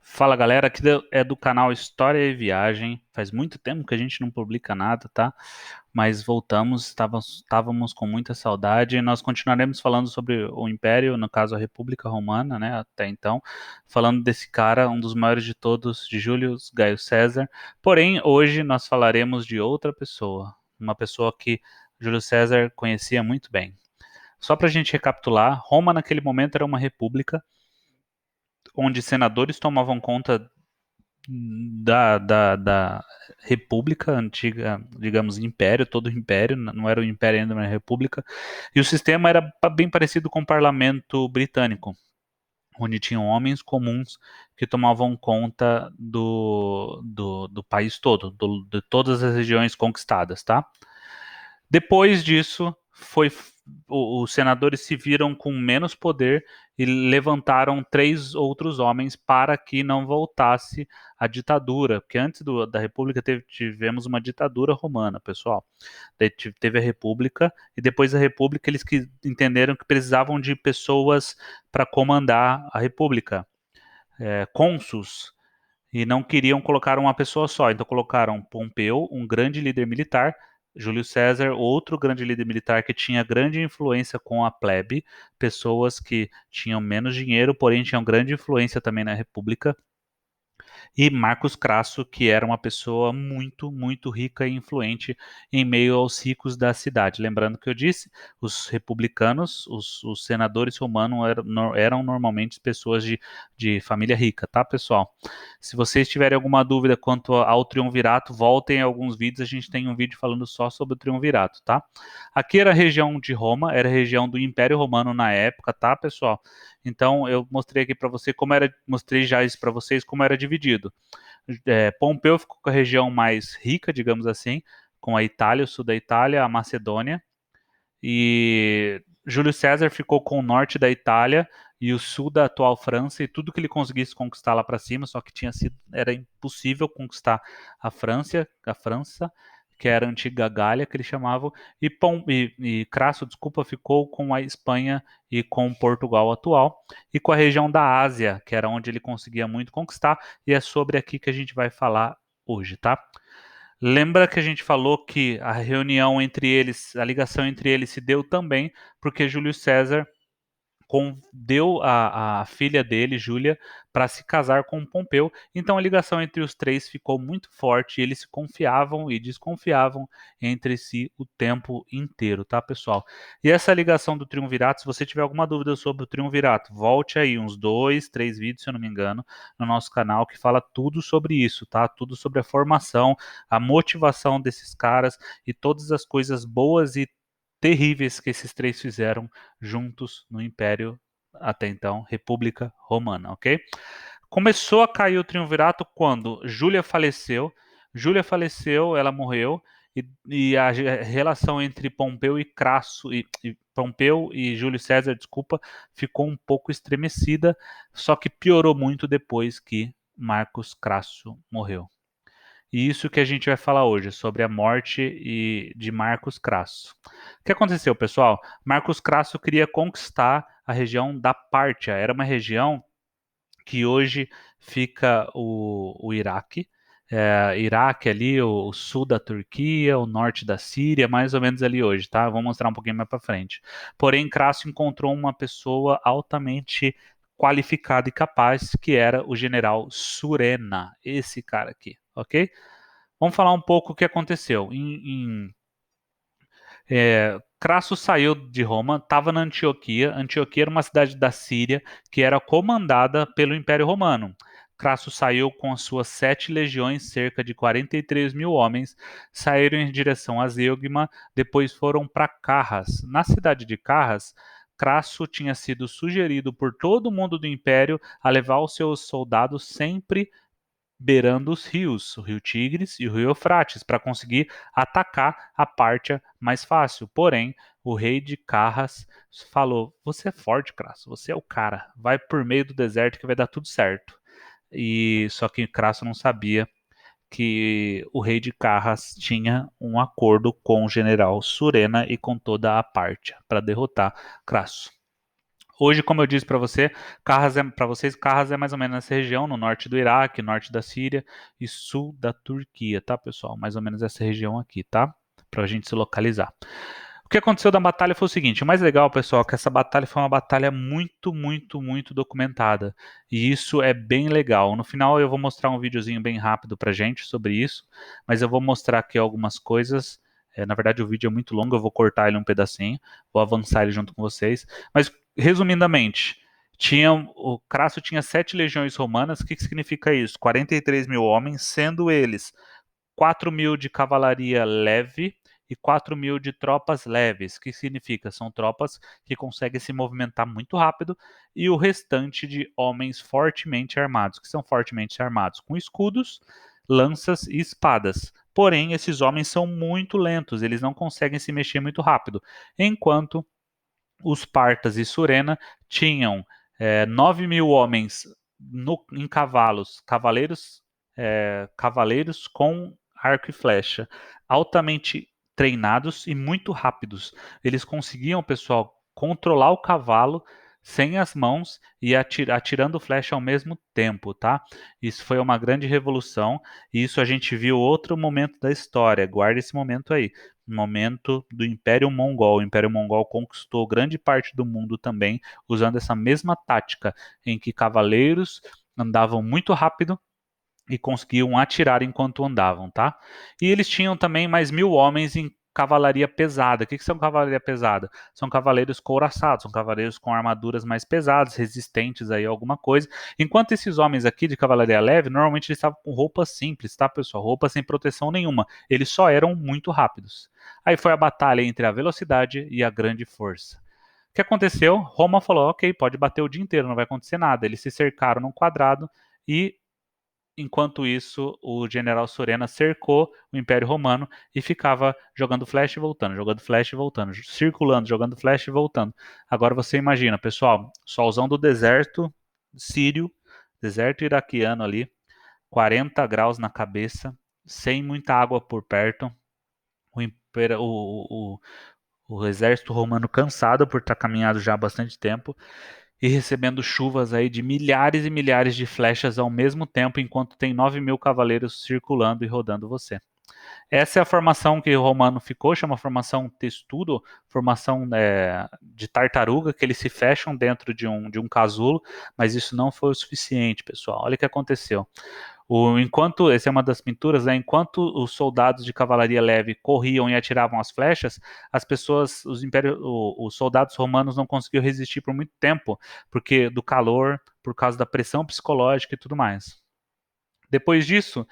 Fala galera, aqui é do canal História e Viagem. Faz muito tempo que a gente não publica nada, tá? Mas voltamos, estávamos com muita saudade. Nós continuaremos falando sobre o Império, no caso a República Romana, né? Até então, falando desse cara, um dos maiores de todos, de Júlio Gaio César. Porém, hoje nós falaremos de outra pessoa, uma pessoa que Júlio César conhecia muito bem. Só para a gente recapitular, Roma naquele momento era uma república onde senadores tomavam conta da República Antiga, digamos, Império, todo o Império, não era o Império ainda, mas a República, e o sistema era bem parecido com o Parlamento Britânico, onde tinham homens comuns que tomavam conta do país todo, de todas as regiões conquistadas, tá? Depois disso, os senadores se viram com menos poder e levantaram três outros homens para que não voltasse a ditadura, porque antes da República tivemos uma ditadura romana, pessoal. Daí teve a República e depois da República eles entenderam que precisavam de pessoas para comandar a República, cônsuls, e não queriam colocar uma pessoa só, então colocaram Pompeu, um grande líder militar, Júlio César, outro grande líder militar que tinha grande influência com a plebe, pessoas que tinham menos dinheiro, porém tinham grande influência também na República, e Marcos Crasso, que era uma pessoa muito, muito rica e influente em meio aos ricos da cidade. Lembrando que eu disse, os republicanos, os senadores romanos eram normalmente pessoas de família rica, tá, pessoal? Se vocês tiverem alguma dúvida quanto ao triunvirato, voltem a alguns vídeos, a gente tem um vídeo falando só sobre o triunvirato, tá? Aqui era a região de Roma, era a região do Império Romano na época, tá, pessoal? Então eu mostrei aqui para você como era, mostrei já isso para vocês como era dividido. Pompeu ficou com a região mais rica, digamos assim, com a Itália, o sul da Itália, a Macedônia, e Júlio César ficou com o norte da Itália e o sul da atual França e tudo que ele conseguisse conquistar lá para cima, só que era impossível conquistar a França, que era a antiga Gália, que eles chamavam, e Crasso, desculpa, ficou com a Espanha e com Portugal atual, e com a região da Ásia, que era onde ele conseguia muito conquistar, e é sobre aqui que a gente vai falar hoje, tá? Lembra que a gente falou que a reunião entre eles, a ligação entre eles se deu também porque Júlio César deu a filha dele, Júlia, para se casar com Pompeu. Então a ligação entre os três ficou muito forte e eles se confiavam e desconfiavam entre si o tempo inteiro, tá, pessoal? E essa ligação do triunvirato, se você tiver alguma dúvida sobre o triunvirato, volte aí uns 2, 3 vídeos, se eu não me engano, no nosso canal que fala tudo sobre isso, tá? Tudo sobre a formação, a motivação desses caras e todas as coisas boas e terríveis que esses três fizeram juntos no Império, até então, República Romana, ok? Começou a cair o triunvirato quando Júlia faleceu. Júlia faleceu, ela morreu, e a relação entre Pompeu e Crasso, e Pompeu e Júlio César, desculpa, ficou um pouco estremecida, só que piorou muito depois que Marcos Crasso morreu. E isso que a gente vai falar hoje, sobre a morte de Marcos Crasso. O que aconteceu, pessoal? Marcos Crasso queria conquistar a região da Pártia. Era uma região que hoje fica o Iraque. Iraque ali, o sul da Turquia, o norte da Síria, mais ou menos ali hoje, tá? Vou mostrar um pouquinho mais para frente. Porém, Crasso encontrou uma pessoa altamente qualificada e capaz, que era o general Surena, esse cara aqui, ok? Vamos falar um pouco o que aconteceu. Crasso saiu de Roma, estava na Antioquia. Antioquia era uma cidade da Síria que era comandada pelo Império Romano. Crasso saiu com as suas 7 legiões, cerca de 43 mil homens, saíram em direção a Zeugma, depois foram para Carras. Na cidade de Carras, Crasso tinha sido sugerido por todo mundo do Império a levar os seus soldados sempre beirando os rios, o rio Tigres e o rio Eufrates, para conseguir atacar a Pártia mais fácil. Porém, o rei de Carras falou: Você é forte, Crasso, você é o cara, vai por meio do deserto que vai dar tudo certo. E só que Crasso não sabia que o rei de Carras tinha um acordo com o general Surena e com toda a Pártia para derrotar Crasso. Hoje, como eu disse para você, Carras é mais ou menos nessa região, no norte do Iraque, norte da Síria e sul da Turquia, tá, pessoal? Mais ou menos essa região aqui, tá? Para a gente se localizar. O que aconteceu da batalha foi o seguinte: o mais legal, pessoal, é que essa batalha foi uma batalha muito, muito, muito documentada. E isso é bem legal. No final eu vou mostrar um videozinho bem rápido pra gente sobre isso, mas eu vou mostrar aqui algumas coisas. Na verdade, o vídeo é muito longo, eu vou cortar ele um pedacinho, vou avançar ele junto com vocês. Mas, resumidamente, o Crasso tinha 7 legiões romanas. O que significa isso? 43 mil homens, sendo eles 4 mil de cavalaria leve e 4 mil de tropas leves, que significa são tropas que conseguem se movimentar muito rápido, e o restante de homens fortemente armados, que são fortemente armados com escudos, lanças e espadas. Porém, esses homens são muito lentos, eles não conseguem se mexer muito rápido, enquanto os partas e Surena tinham 9 mil homens em cavalos, cavaleiros com arco e flecha, altamente treinados e muito rápidos. Eles conseguiam, pessoal, controlar o cavalo sem as mãos e atirando flecha ao mesmo tempo, tá? Isso foi uma grande revolução e isso a gente viu outro momento da história. Guarda esse momento aí, momento do Império Mongol. O Império Mongol conquistou grande parte do mundo também, usando essa mesma tática, em que cavaleiros andavam muito rápido e conseguiam atirar enquanto andavam, tá? E eles tinham também mais 1.000 homens em cavalaria pesada. O que são cavalaria pesada? São cavaleiros couraçados, são cavaleiros com armaduras mais pesadas, resistentes aí a alguma coisa. Enquanto esses homens aqui de cavalaria leve, normalmente eles estavam com roupas simples, tá, pessoal? Roupas sem proteção nenhuma. Eles só eram muito rápidos. Aí foi a batalha entre a velocidade e a grande força. O que aconteceu? Roma falou, ok, pode bater o dia inteiro, não vai acontecer nada. Eles se cercaram num quadrado e enquanto isso, o general Surena cercou o Império Romano e ficava jogando flash e voltando, jogando flash e voltando, circulando, jogando flash e voltando. Agora você imagina, pessoal, solzão do deserto sírio, deserto iraquiano ali, 40 graus na cabeça, sem muita água por perto, o, império, o exército romano cansado por estar caminhado já há bastante tempo, e recebendo chuvas aí de milhares e milhares de flechas ao mesmo tempo, enquanto tem 9 mil cavaleiros circulando e rodando você. Essa é a formação que o romano ficou, chama formação testudo, formação de tartaruga, que eles se fecham dentro de um casulo, mas isso não foi o suficiente, pessoal. Olha o que aconteceu. Enquanto, essa é uma das pinturas, né? Enquanto os soldados de cavalaria leve corriam e atiravam as flechas, as pessoas, os soldados romanos não conseguiam resistir por muito tempo, porque do calor, por causa da pressão psicológica e tudo mais. Depois disso,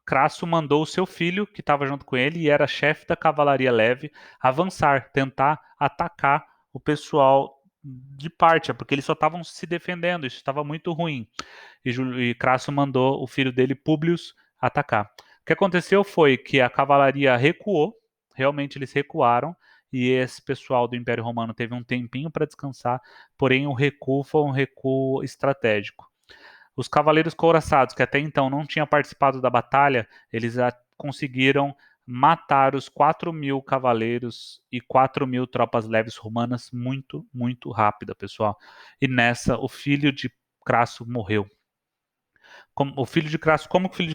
Crasso mandou o seu filho, que estava junto com ele e era chefe da cavalaria leve, avançar, tentar atacar o pessoal de Pártia, porque eles só estavam se defendendo, isso estava muito ruim. E Crasso mandou o filho dele, Públio, atacar. O que aconteceu foi que a cavalaria recuou, realmente eles recuaram, e esse pessoal do Império Romano teve um tempinho para descansar, porém o recuo foi um recuo estratégico. Os cavaleiros couraçados, que até então não tinham participado da batalha, eles conseguiram matar os 4 mil cavaleiros e 4 mil tropas leves romanas muito, muito rápida, pessoal. E nessa, o filho de Crasso morreu. Como que o filho de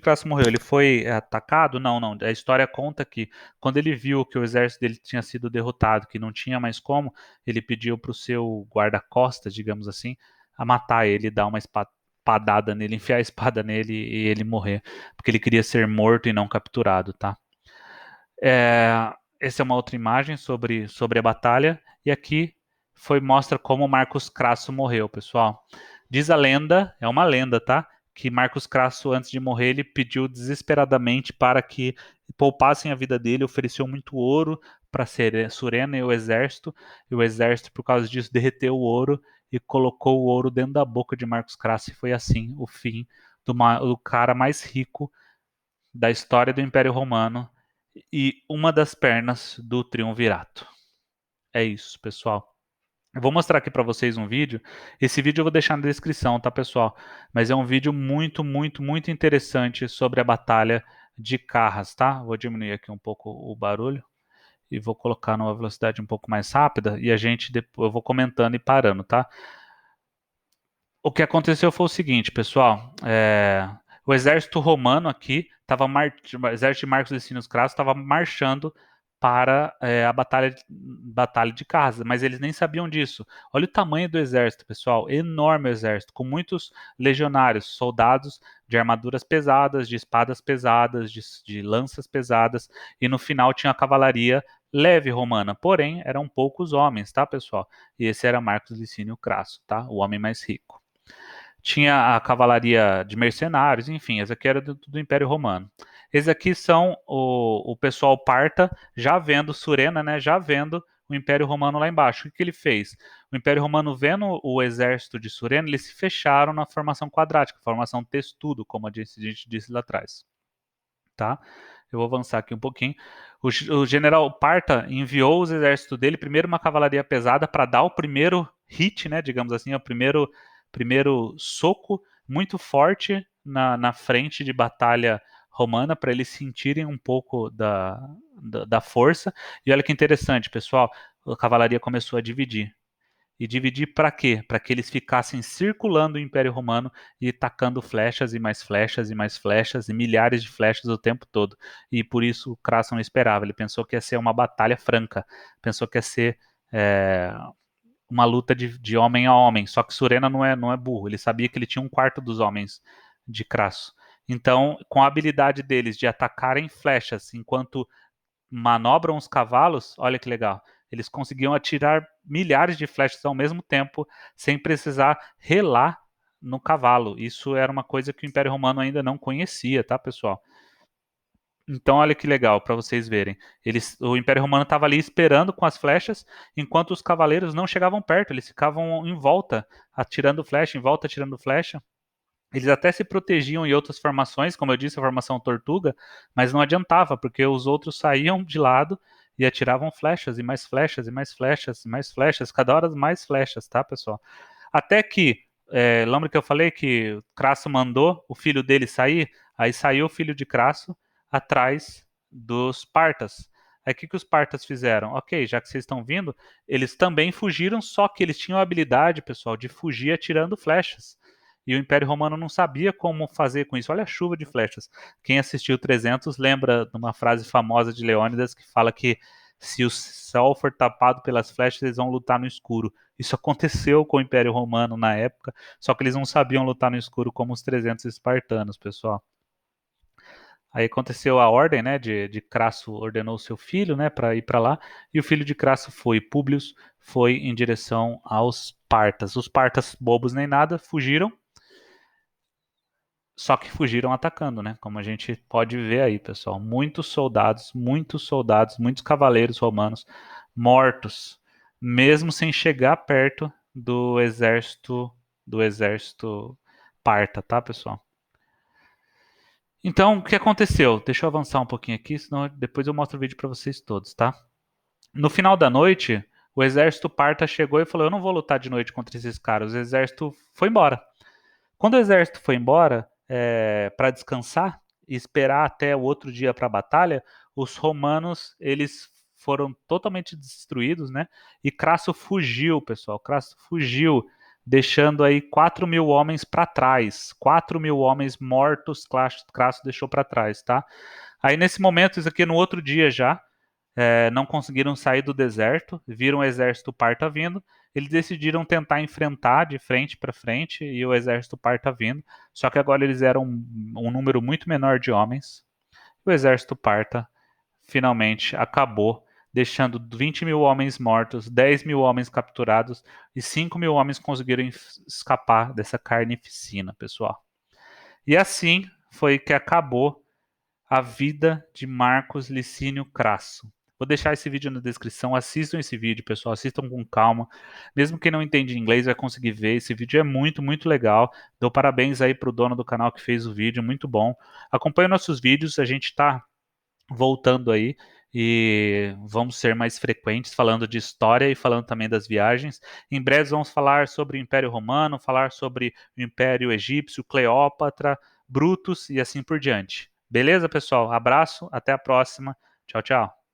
Crasso morreu? Ele foi atacado? Não, não. A história conta que quando ele viu que o exército dele tinha sido derrotado, que não tinha mais como, ele pediu para o seu guarda-costas, digamos assim, a matar ele, dar uma espadada nele, enfiar a espada nele e ele morrer, porque ele queria ser morto e não capturado, tá? Essa é uma outra imagem sobre a batalha e aqui mostra como Marcos Crasso morreu, pessoal. Diz a lenda, é uma lenda, tá? Que Marcos Crasso, antes de morrer, ele pediu desesperadamente para que poupassem a vida dele, ofereceu muito ouro para Surena e o exército, por causa disso, derreteu o ouro e colocou o ouro dentro da boca de Marcos Crasso, e foi assim o fim do cara mais rico da história do Império Romano e uma das pernas do triunvirato. É isso, pessoal. Eu vou mostrar aqui para vocês um vídeo. Esse vídeo eu vou deixar na descrição, tá, pessoal? Mas é um vídeo muito, muito, muito interessante sobre a batalha de Carras, tá? Vou diminuir aqui um pouco o barulho. e vou colocar numa velocidade um pouco mais rápida e a gente depois eu vou comentando e parando, tá? O que aconteceu foi o seguinte, pessoal. O exército romano aqui estava o exército de Marcos Licínios Crasso estava marchando para a batalha de Carrhae, mas eles nem sabiam disso. Olha o tamanho do exército, pessoal, enorme o exército, com muitos legionários, soldados de armaduras pesadas, de espadas pesadas, de lanças pesadas, e no final tinha a cavalaria leve romana, porém eram poucos homens, tá, pessoal? E esse era Marcos Licínio Crasso, tá? O homem mais rico. Tinha a cavalaria de mercenários, enfim, esse aqui era do Império Romano. Esses aqui são o pessoal parta, já vendo Surena, né, já vendo o Império Romano lá embaixo. O que ele fez? O Império Romano vendo o exército de Surena, eles se fecharam na formação quadrática, formação testudo, como a gente disse lá atrás. Tá? Eu vou avançar aqui um pouquinho. O general Parta enviou os exércitos dele, primeiro uma cavalaria pesada para dar o primeiro hit, né, digamos assim, o primeiro soco muito forte na frente de batalha romana, para eles sentirem um pouco da força. E olha que interessante, pessoal, a cavalaria começou a dividir. E dividir para quê? Para que eles ficassem circulando o Império Romano e tacando flechas e mais flechas e mais flechas e milhares de flechas o tempo todo. E por isso o Crasso não esperava. Ele pensou que ia ser uma batalha franca. Pensou que ia ser uma luta de homem a homem. Só que Surena não é burro. Ele sabia que ele tinha um quarto dos homens de Crasso. Então, com a habilidade deles de atacarem flechas enquanto manobram os cavalos, olha que legal. Eles conseguiam atirar milhares de flechas ao mesmo tempo, sem precisar relar no cavalo. Isso era uma coisa que o Império Romano ainda não conhecia, tá, pessoal? Então, olha que legal para vocês verem. O Império Romano estava ali esperando com as flechas, enquanto os cavaleiros não chegavam perto, eles ficavam em volta, atirando flecha, em volta, atirando flecha. Eles até se protegiam em outras formações, como eu disse, a formação Tortuga, mas não adiantava, porque os outros saíam de lado e atiravam flechas, e mais flechas, e mais flechas, e mais flechas, cada hora mais flechas, tá, pessoal? Até que, lembra que eu falei que Crasso mandou o filho dele sair? Aí saiu o filho de Crasso atrás dos partas. Aí o que os partas fizeram? Ok, já que vocês estão vindo, eles também fugiram, só que eles tinham a habilidade, pessoal, de fugir atirando flechas. E o Império Romano não sabia como fazer com isso. Olha a chuva de flechas. Quem assistiu 300 lembra de uma frase famosa de Leônidas que fala que se o sol for tapado pelas flechas, eles vão lutar no escuro. Isso aconteceu com o Império Romano na época, só que eles não sabiam lutar no escuro como os 300 espartanos, pessoal. Aí aconteceu a ordem, né, de Crasso ordenou seu filho, né, para ir para lá, e o filho de Crasso foi, Públio, foi em direção aos partas. Os partas, bobos nem nada, fugiram, só que fugiram atacando, né? Como a gente pode ver aí, pessoal. Muitos soldados, muitos cavaleiros romanos mortos, mesmo sem chegar perto do exército parta, tá, pessoal? Então, o que aconteceu? Deixa eu avançar um pouquinho aqui, senão depois eu mostro o vídeo para vocês todos, tá? No final da noite, o exército parta chegou e falou: "Eu não vou lutar de noite contra esses caras". O exército foi embora. Quando o exército foi embora para descansar e esperar até o outro dia para a batalha, os romanos eles foram totalmente destruídos, né? E Crasso fugiu, pessoal. Crasso fugiu, deixando aí 4.000 homens para trás. 4.000 homens mortos, Crasso deixou para trás, tá? Aí nesse momento, isso aqui no outro dia já, não conseguiram sair do deserto, viram o exército parta vindo, eles decidiram tentar enfrentar de frente para frente e o exército parta vindo, só que agora eles eram um número muito menor de homens. O exército parta finalmente acabou, deixando 20.000 homens mortos, 10.000 homens capturados e 5.000 homens conseguiram escapar dessa carnificina, pessoal. E assim foi que acabou a vida de Marcos Licínio Crasso. Vou deixar esse vídeo na descrição. Assistam esse vídeo, pessoal. Assistam com calma. Mesmo quem não entende inglês vai conseguir ver. Esse vídeo é muito, muito legal. Dou parabéns aí pro dono do canal que fez o vídeo. Muito bom. Acompanhe nossos vídeos. A gente está voltando aí e vamos ser mais frequentes falando de história e falando também das viagens. Em breve vamos falar sobre o Império Romano, falar sobre o Império Egípcio, Cleópatra, Brutus e assim por diante. Beleza, pessoal? Abraço, até a próxima. Tchau, tchau.